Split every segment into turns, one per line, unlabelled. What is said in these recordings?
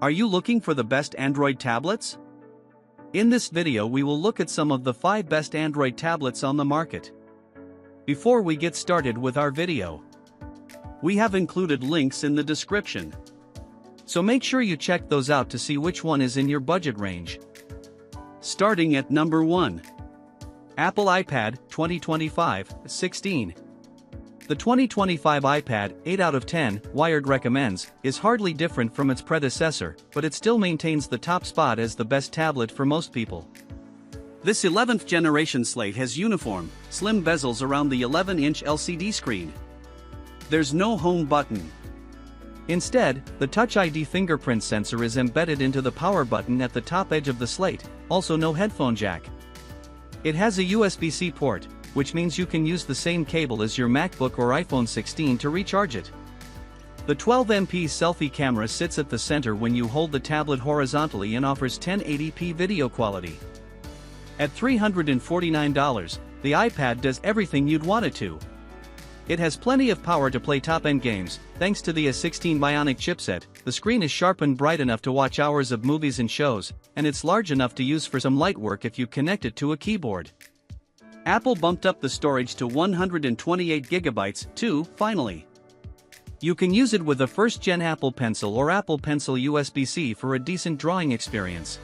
Are you looking for the best Android tablets? In this video we will look at some of the 5 best Android tablets on the market. Before we get started with our video, we have included links in the description. So make sure you check those out to see which one is in your budget range. Starting at number 1. Apple iPad 2025-16. The 2025 iPad 8 out of 10 Wired recommends is hardly different from its predecessor, but it still maintains the top spot as the best tablet for most people. This 11th generation slate has uniform, slim bezels around the 11-inch LCD screen. There's no home button. Instead, the Touch ID fingerprint sensor is embedded into the power button at the top edge of the slate, also no headphone jack. It has a USB-C port, which means you can use the same cable as your MacBook or iPhone 16 to recharge it. The 12MP selfie camera sits at the center when you hold the tablet horizontally and offers 1080p video quality. At $349, the iPad does everything you'd want it to. It has plenty of power to play top-end games, thanks to the A16 Bionic chipset. The screen is sharp and bright enough to watch hours of movies and shows, and it's large enough to use for some light work if you connect it to a keyboard. Apple bumped up the storage to 128GB, too, finally. You can use it with a first-gen Apple Pencil or Apple Pencil USB-C for a decent drawing experience.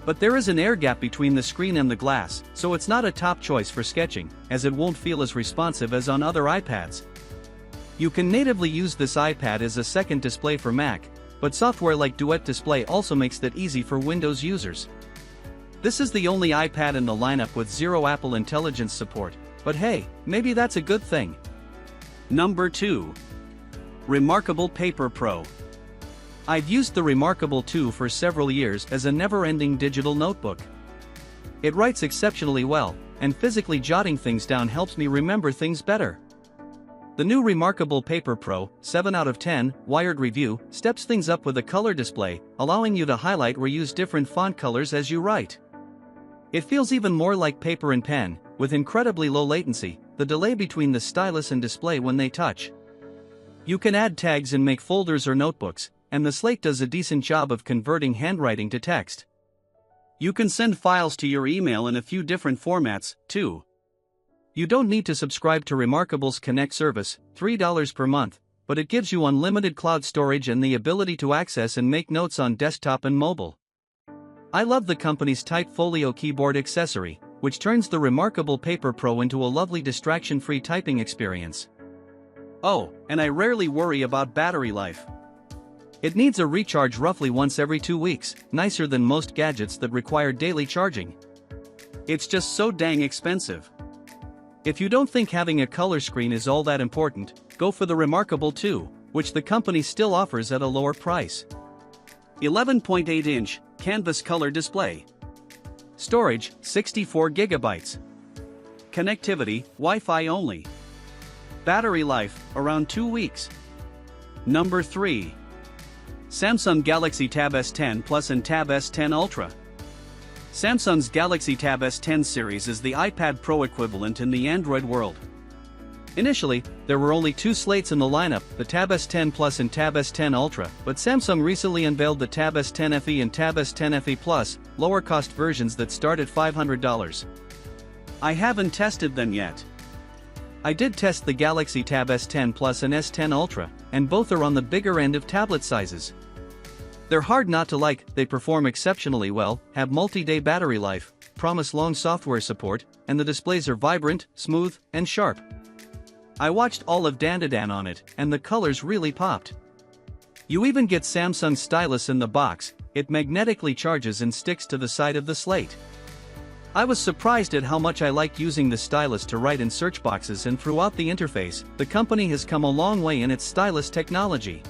But there is an air gap between the screen and the glass, so it's not a top choice for sketching, as it won't feel as responsive as on other iPads. You can natively use this iPad as a second display for Mac, but software like Duet Display also makes that easy for Windows users. This is the only iPad in the lineup with zero Apple Intelligence support, but hey, maybe that's a good thing. Number 2. Remarkable Paper Pro. I've used the Remarkable 2 for several years as a never-ending digital notebook. It writes exceptionally well, and physically jotting things down helps me remember things better. The new Remarkable Paper Pro 7 out of 10 Wired review steps things up with a color display, allowing you to highlight or use different font colors as you write. It feels even more like paper and pen, with incredibly low latency, the delay between the stylus and display when they touch. You can add tags and make folders or notebooks, and the slate does a decent job of converting handwriting to text. You can send files to your email in a few different formats, too. You don't need to subscribe to Remarkable's Connect service, $3 per month, but it gives you unlimited cloud storage and the ability to access and make notes on desktop and mobile. I love the company's tight folio keyboard accessory, which turns the Remarkable Paper Pro into a lovely distraction-free typing experience. Oh, and I rarely worry about battery life. It needs a recharge roughly once every 2 weeks, nicer than most gadgets that require daily charging. It's just so dang expensive. If you don't think having a color screen is all that important, go for the Remarkable 2, which the company still offers at a lower price. 11.8-inch canvas color display. Storage 64GB. Connectivity Wi-Fi only. Battery life around 2 weeks. Number 3. Samsung Galaxy Tab S10 Plus and Tab S10 Ultra. Samsung's Galaxy Tab S10 series is the iPad Pro equivalent in the Android world. Initially, there were only 2 slates in the lineup, the Tab S10 Plus and Tab S10 Ultra, but Samsung recently unveiled the Tab S10 FE and Tab S10 FE Plus, lower-cost versions that start at $500. I haven't tested them yet. I did test the Galaxy Tab S10 Plus and S10 Ultra, and both are on the bigger end of tablet sizes. They're hard not to like, they perform exceptionally well, have multi-day battery life, promise long software support, and the displays are vibrant, smooth, and sharp. I watched all of Dandadan on it, and the colors really popped. You even get Samsung's stylus in the box. It magnetically charges and sticks to the side of the slate. I was surprised at how much I like using the stylus to write in search boxes, and throughout the interface, the company has come a long way in its stylus technology.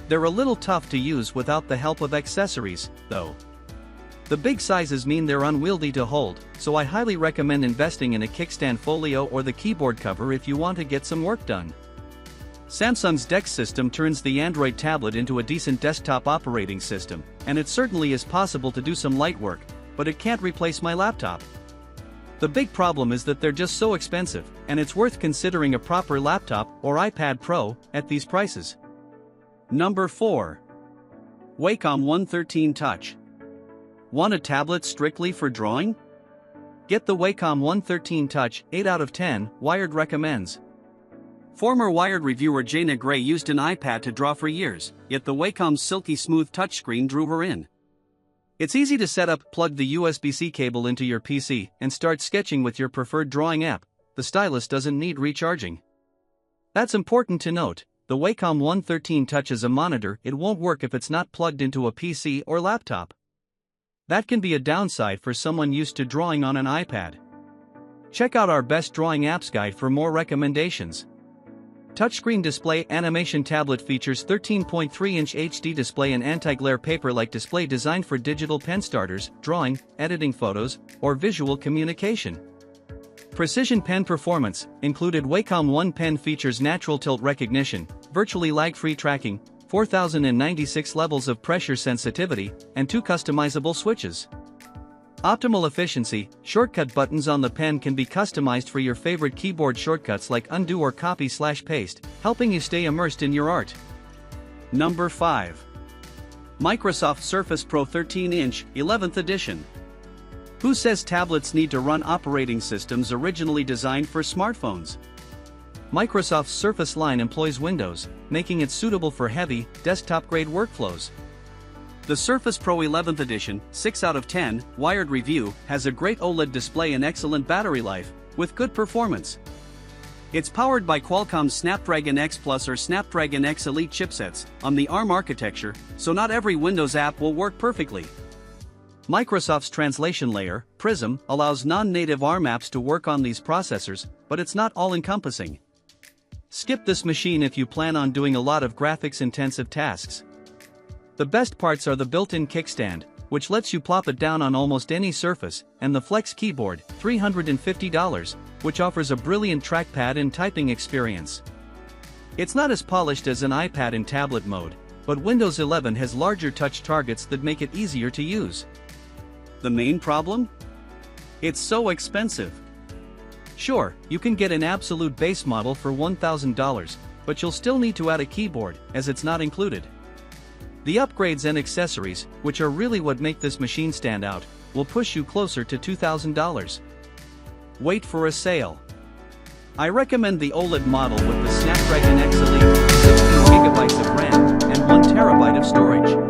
They're a little tough to use without the help of accessories, though. The big sizes mean they're unwieldy to hold, so I highly recommend investing in a kickstand folio or the keyboard cover if you want to get some work done. Samsung's DeX system turns the Android tablet into a decent desktop operating system, and it certainly is possible to do some light work, but it can't replace my laptop. The big problem is that they're just so expensive, and it's worth considering a proper laptop or iPad Pro at these prices. Number 4. Wacom One 13 Touch. Want a tablet strictly for drawing? Get the Wacom One 13 Touch. 8 out of 10, Wired recommends. Former Wired reviewer Jana Gray used an iPad to draw for years, yet the Wacom's silky smooth touchscreen drew her in. It's easy to set up, plug the USB-C cable into your PC, and start sketching with your preferred drawing app. The stylus doesn't need recharging. That's important to note. The Wacom One 13 Touch is a monitor. It won't work if it's not plugged into a PC or laptop. That can be a downside for someone used to drawing on an iPad. Check out our best drawing apps guide for more recommendations. Touchscreen display animation tablet features 13.3-inch HD display and anti-glare paper-like display designed for digital pen starters, drawing, editing photos, or visual communication. Precision pen performance included. Wacom One pen features natural tilt recognition, virtually lag-free tracking, 4096 levels of pressure sensitivity, and 2 customizable switches. Optimal efficiency. Shortcut buttons on the pen can be customized for your favorite keyboard shortcuts like undo or copy/paste, helping you stay immersed in your art. Number 5. Microsoft Surface Pro 13-inch, 11th edition. Who says tablets need to run operating systems originally designed for smartphones? Microsoft's Surface line employs Windows, making it suitable for heavy, desktop-grade workflows. The Surface Pro 11th edition, 6 out of 10, Wired review, has a great OLED display and excellent battery life, with good performance. It's powered by Qualcomm's Snapdragon X Plus or Snapdragon X Elite chipsets, on the ARM architecture, so not every Windows app will work perfectly. Microsoft's translation layer, Prism, allows non-native ARM apps to work on these processors, but it's not all-encompassing. Skip this machine if you plan on doing a lot of graphics-intensive tasks. The best parts are the built-in kickstand, which lets you plop it down on almost any surface, and the Flex keyboard, $350, which offers a brilliant trackpad and typing experience. It's not as polished as an iPad in tablet mode, but Windows 11 has larger touch targets that make it easier to use. The main problem? It's so expensive. Sure, you can get an absolute base model for $1,000, but you'll still need to add a keyboard, as it's not included. The upgrades and accessories, which are really what make this machine stand out, will push you closer to $2,000. Wait for a sale. I recommend the OLED model with the Snapdragon X Elite, 16 GB of RAM, and 1 TB of storage.